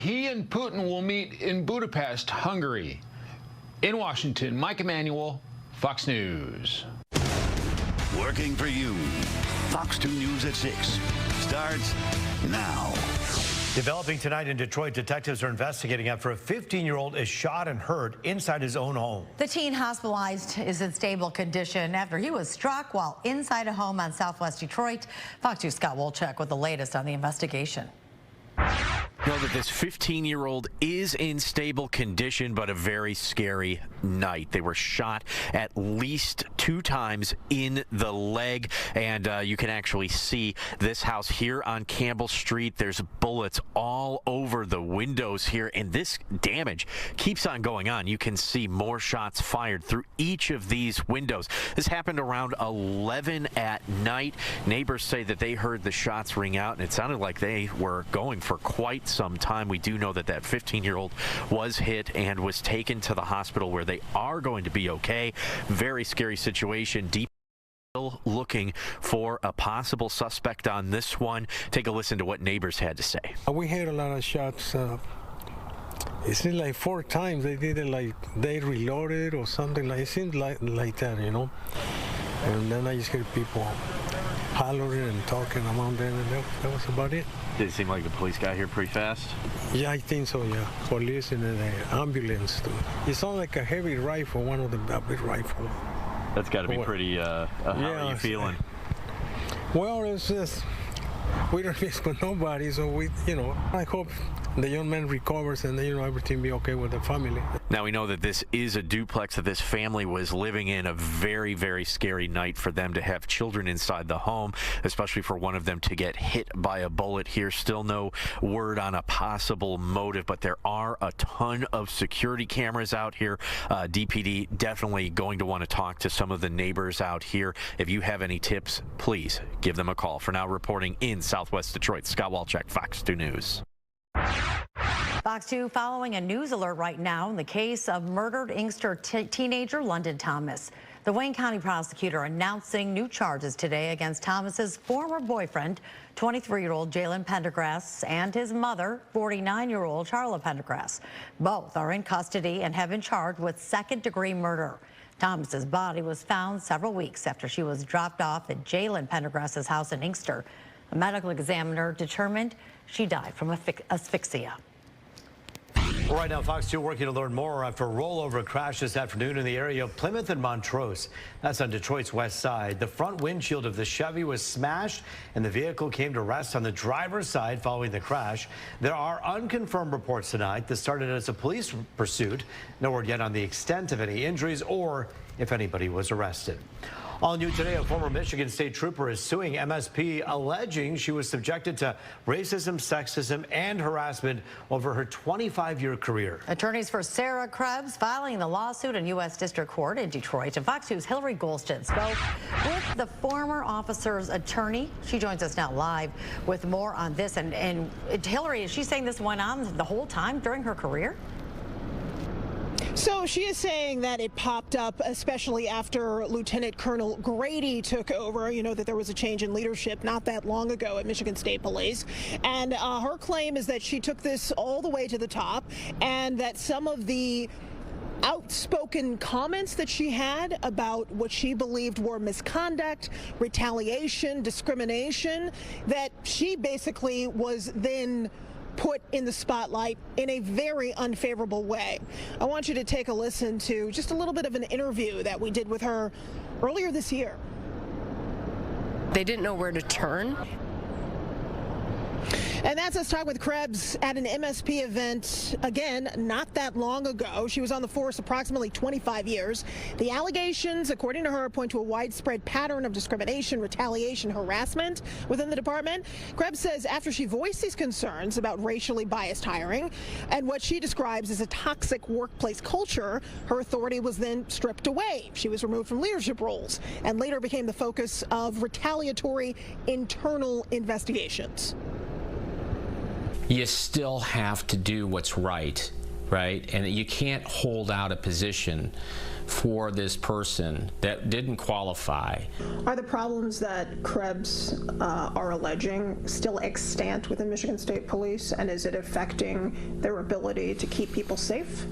He and Putin will meet in Budapest, Hungary. In Washington, Mike Emanuel, Fox News. Working for you. Fox 2 News at 6 starts now. Developing tonight in Detroit, detectives are investigating after a 15-year-old is shot and hurt inside his own home. The teen hospitalized is in stable condition after he was struck while inside a home on Southwest Detroit. Fox 2 Scott Wolchek with the latest on the investigation. Know that this 15-year-old is in stable condition, but a very scary night. They were shot at least 2 times in the leg, and you can actually see this house here on Campbell Street. There's bullets all over the windows here, and this damage keeps on going on. You can see more shots fired through each of these windows. This happened around 11 at night. Neighbors say that they heard the shots ring out, and it sounded like they were going for quite some time. We do know that that 15-year-old was hit and was taken to the hospital where they are going to be okay. Very scary situation. Deep still looking for a possible suspect on this one. Take a listen to what neighbors had to say. We heard a lot of shots. It seemed like 4 times they did it, like they reloaded or something. Like it seemed like that, you know. And then I just hear people hollering and talking around there, and that was about it. Did it seem like the police got here pretty fast? Yeah, I think so, yeah. Police and the ambulance, too. It sounded like a heavy rifle, one of the big rifles. That's got to be pretty, how are you feeling? Well, it's just, we don't miss with nobody, so we, you know, I hope the young man recovers and, you know, everything be okay with the family. Now we know that this is a duplex that this family was living in. A very, very scary night for them to have children inside the home, especially for one of them to get hit by a bullet here. Still no word on a possible motive, but there are a ton of security cameras out here. DPD definitely going to want to talk to some of the neighbors out here. If you have any tips, please give them a call. For now, reporting in Southwest Detroit, Scott Wolchek, Fox 2 News. Fox 2 following a news alert right now in the case of murdered Inkster teenager London Thomas. The Wayne County prosecutor announcing new charges today against Thomas's former boyfriend, 23-year-old Jalen Pendergrass, and his mother, 49-year-old Charla Pendergrass. Both are in custody and have been charged with second-degree murder. Thomas's body was found several weeks after she was dropped off at Jalen Pendergrass's house in Inkster. A medical examiner determined she died from asphyxia. Well, right now, Fox 2 working to learn more after a rollover crash this afternoon in the area of Plymouth and Montrose. That's on Detroit's west side. The front windshield of the Chevy was smashed, and the vehicle came to rest on the driver's side following the crash. There are unconfirmed reports tonight. This started as a police pursuit. No word yet on the extent of any injuries or if anybody was arrested. All new today, a former Michigan State trooper is suing MSP, alleging she was subjected to racism, sexism, and harassment over her 25-year career. Attorneys for Sarah Krebs filing the lawsuit in U.S. District Court in Detroit. And Fox 2's Hillary Goldstein spoke with the former officer's attorney. She joins us now live with more on this. And Hillary, is she saying this went on the whole time during her career? So she is saying that it popped up, especially after Lieutenant Colonel Grady took over. You know that there was a change in leadership not that long ago at Michigan State Police. And her claim is that she took this all the way to the top, and that some of the outspoken comments that she had about what she believed were misconduct, retaliation, discrimination, that she basically was then put in the spotlight in a very unfavorable way. I want you to take a listen to just a little bit of an interview that we did with her earlier this year. They didn't know where to turn. And that's us talking with Krebs at an MSP event, again, not that long ago. She was on the force approximately 25 years. The allegations, according to her, point to a widespread pattern of discrimination, retaliation, harassment within the department. Krebs says after she voiced these concerns about racially biased hiring and what she describes as a toxic workplace culture, her authority was then stripped away. She was removed from leadership roles and later became the focus of retaliatory internal investigations. You still have to do what's right, and you can't hold out a position for this person that didn't qualify. Are the problems that Krebs are alleging still extant within Michigan State Police, and is it affecting their ability to keep people safe?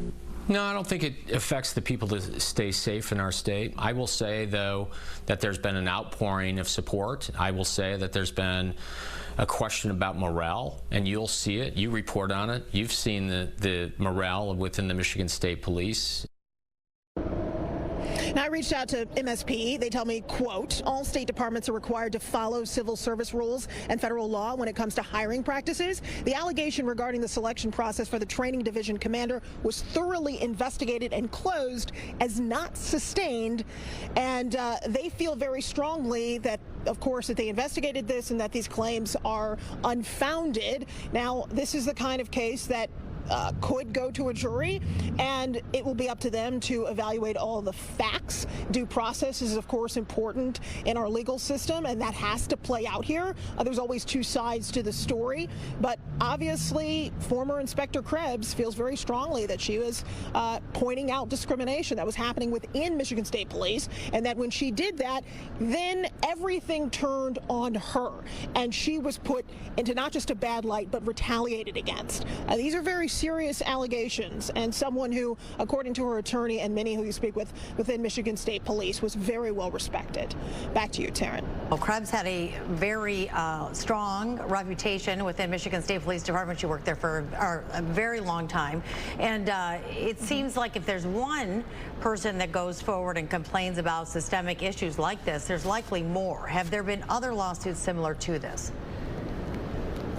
No, I don't think it affects the people to stay safe in our state. I will say, though, that there's been an outpouring of support. I will say that there's been a question about morale, and you'll see it. You report on it. You've seen the morale within the Michigan State Police. Now, I reached out to MSP. They tell me, quote, all state departments are required to follow civil service rules and federal law when it comes to hiring practices. The allegation regarding the selection process for the training division commander was thoroughly investigated and closed as not sustained. And they feel very strongly that, of course, that they investigated this and that these claims are unfounded. Now, this is the kind of case that could go to a jury, and it will be up to them to evaluate all the facts. Due process is, of course, important in our legal system, and that has to play out here. There's always two sides to the story, but obviously former Inspector Krebs feels very strongly that she was pointing out discrimination that was happening within Michigan State Police, and that when she did that, then everything turned on her, and she was put into not just a bad light, but retaliated against. These are very serious allegations, and someone who, according to her attorney and many who you speak with within Michigan State Police, was very well respected. Back to you, Taryn. Well, Krebs had a very strong reputation within Michigan State Police Department. She worked there for a very long time, and it seems like if there's one person that goes forward and complains about systemic issues like this, there's likely more. Have there been other lawsuits similar to this?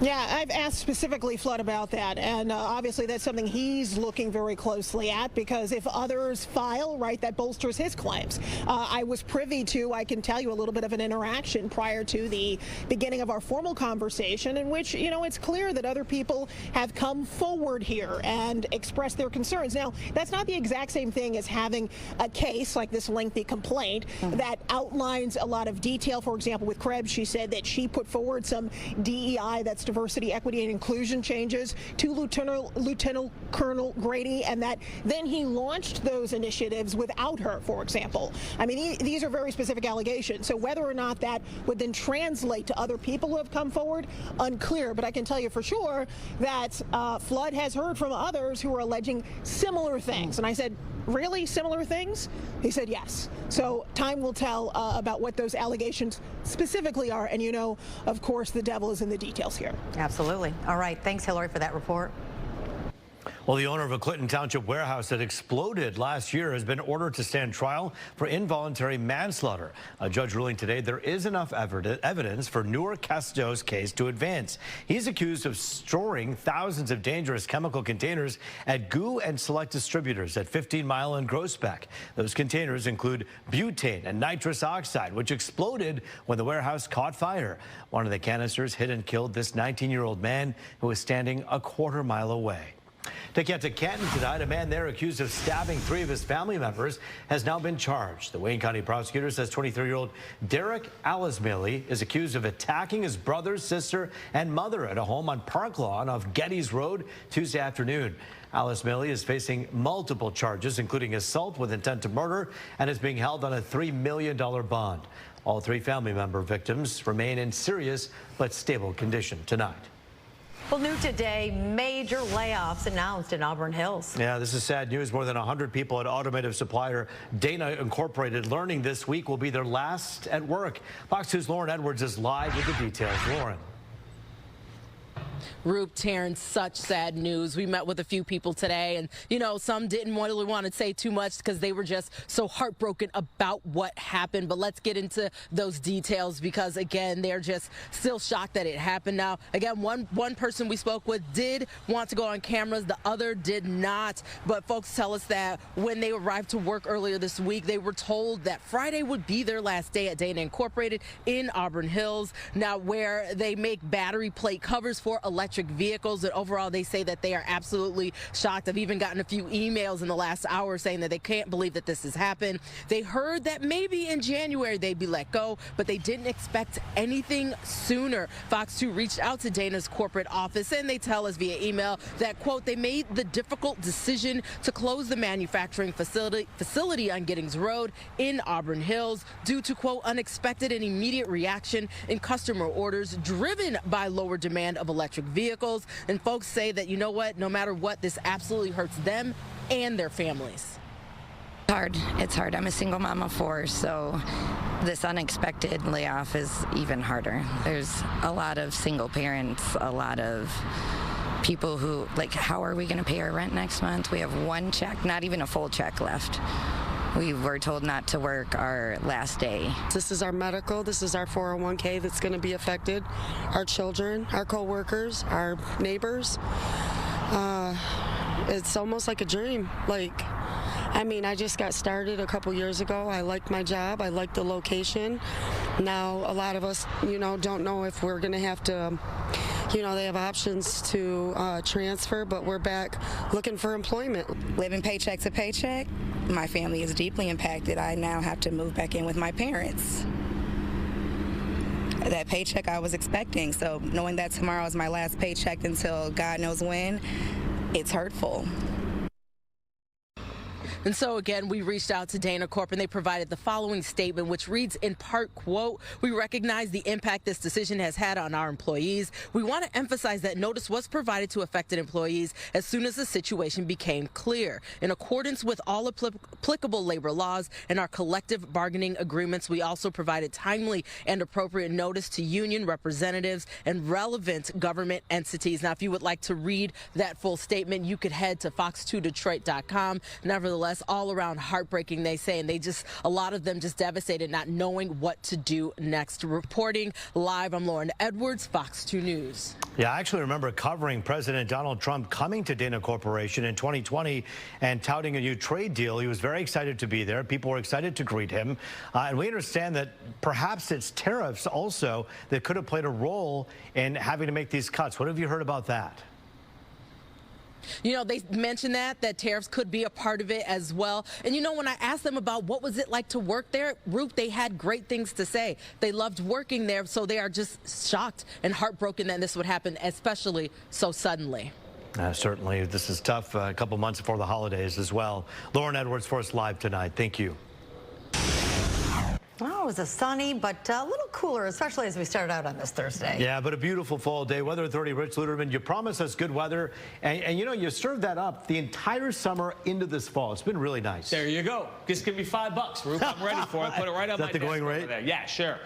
Yeah, I've asked specifically Flood about that, and obviously that's something he's looking very closely at, because if others file, right, that bolsters his claims. I was privy to, I can tell you, a little bit of an interaction prior to the beginning of our formal conversation in which, you know, it's clear that other people have come forward here and expressed their concerns. Now, that's not the exact same thing as having a case like this lengthy complaint that outlines a lot of detail. For example, with Krebs, she said that she put forward some DEI, that's diversity, equity, and inclusion changes to Lieutenant Colonel Grady, and that then he launched those initiatives without her, for example. I mean, these are very specific allegations. So whether or not that would then translate to other people who have come forward, unclear. But I can tell you for sure that Flood has heard from others who are alleging similar things. And I said, really similar things? He said yes. So time will tell about what those allegations specifically are. And you know, of course, the devil is in the details here. Absolutely. All right. Thanks, Hillary, for that report. Well, the owner of a Clinton Township warehouse that exploded last year has been ordered to stand trial for involuntary manslaughter. A judge ruling today there is enough evidence for Newark Castillo's case to advance. He's accused of storing thousands of dangerous chemical containers at GU and Select distributors at 15 Mile and Groesbeck. Those containers include butane and nitrous oxide, which exploded when the warehouse caught fire. One of the canisters hit and killed this 19-year-old man who was standing a quarter-mile away. To get to Canton tonight, a man there accused of stabbing 3 of his family members has now been charged. The Wayne County prosecutor says 23-year-old Derek Alismilly is accused of attacking his brother, sister, and mother at a home on Park Lawn off Geddes Road Tuesday afternoon. Alismilly is facing multiple charges, including assault with intent to murder, and is being held on a $3 million bond. All 3 family member victims remain in serious but stable condition tonight. Well, new today, major layoffs announced in Auburn Hills. Yeah, this is sad news. More than 100 people at automotive supplier Dana Incorporated learning this week will be their last at work. Fox 2's Lauren Edwards is live with the details. Lauren. Rube, Taryn, such sad news. We met with a few people today, and, you know, some didn't really want to say too much because they were just so heartbroken about what happened. But let's get into those details because, again, they're just still shocked that it happened. Now, again, one person we spoke with did want to go on cameras. The other did not. But folks tell us that when they arrived to work earlier this week, they were told that Friday would be their last day at Dana Incorporated in Auburn Hills, now where they make battery plate covers for electric electric vehicles. And overall, they say that they are absolutely shocked. I've even gotten a few emails in the last hour saying that they can't believe that this has happened. They heard that maybe in January they'd be let go, but they didn't expect anything sooner. Fox 2 reached out to Dana's corporate office, and they tell us via email that, quote, they made the difficult decision to close the manufacturing facility on Giddings Road in Auburn Hills due to, quote, unexpected and immediate reaction in customer orders driven by lower demand of electric vehicles. And folks say that, you know what, no matter what, this absolutely hurts them and their families. It's hard. I'm a single mom of 4, so this unexpected layoff is even harder. There's a lot of single parents, a lot of people who, like, how are we going to pay our rent next month? We have one check, not even a full check left. We were told not to work our last day. This is our medical, this is our 401k that's going to be affected, our children, our co-workers, our neighbors. It's almost like a dream. I mean, I just got started a couple years ago. I liked my job. I liked the location. Now, a lot of us, don't know if we're going to have to, they have options to transfer, but we're back looking for employment. Living paycheck to paycheck, my family is deeply impacted. I now have to move back in with my parents. That paycheck I was expecting, so knowing that tomorrow is my last paycheck until God knows when, it's hurtful. And so, again, we reached out to Dana Corp, and they provided the following statement, which reads in part, quote, we recognize the impact this decision has had on our employees. We want to emphasize that notice was provided to affected employees as soon as the situation became clear. In accordance with all applicable labor laws and our collective bargaining agreements, we also provided timely and appropriate notice to union representatives and relevant government entities. Now, if you would like to read that full statement, you could head to fox2detroit.com. Nevertheless, all around heartbreaking, they say, and a lot of them just devastated, not knowing what to do next. Reporting live, I'm Lauren Edwards, Fox 2 News. Yeah, I actually remember covering President Donald Trump coming to Dana Corporation in 2020 and touting a new trade deal. He was very excited to be there. People were excited to greet him. And we understand that perhaps it's tariffs also that could have played a role in having to make these cuts. What have you heard about that? They mentioned that tariffs could be a part of it as well. And, when I asked them about what was it like to work there, Ruth, they had great things to say. They loved working there, so they are just shocked and heartbroken that this would happen, especially so suddenly. Certainly, this is tough. A couple months before the holidays as well. Lauren Edwards for us live tonight. Thank you. Well, it was a sunny but a little cooler, especially as we started out on this Thursday. Yeah, but a beautiful fall day. Weather Authority Rich Luderman, you promised us good weather, and you served that up the entire summer into this fall. It's been really nice. There you go. Just give me $5, Rube. I'm ready for it. Put it right on my desk. Is that the going rate? There. Yeah, sure.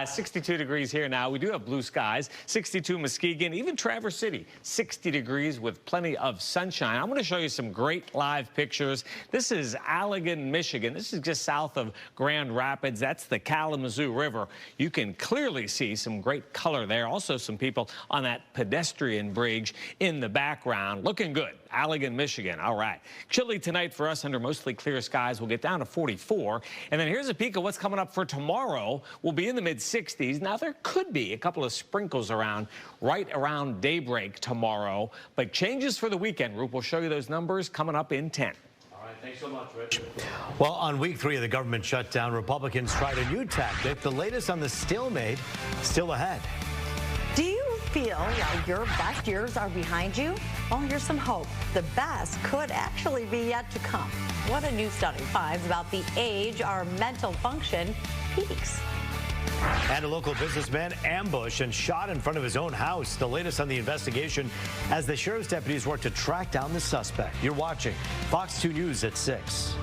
62 degrees here now. We do have blue skies. 62 Muskegon, even Traverse City, 60 degrees with plenty of sunshine. I'm going to show you some great live pictures. This is Allegan, Michigan. This is just south of Grand Rapids. That's the Kalamazoo River. You can clearly see some great color there. Also some people on that pedestrian bridge in the background. Looking good. Allegan, Michigan. All right. Chilly tonight for us under mostly clear skies. We'll get down to 44. And then here's a peek of what's coming up for tomorrow. We'll be in the mid-60s. Now, there could be a couple of sprinkles around right around daybreak tomorrow. But changes for the weekend. Roop will show you those numbers coming up in 10. Thanks so much, Rich. Well, on week 3 of the government shutdown, Republicans tried a new tactic. The latest on the stalemate, still ahead. Do you feel like your best years are behind you? Well, here's some hope. The best could actually be yet to come. What a new study finds about the age our mental function peaks. And a local businessman ambushed and shot in front of his own house. The latest on the investigation as the sheriff's deputies work to track down the suspect. You're watching Fox 2 News at 6.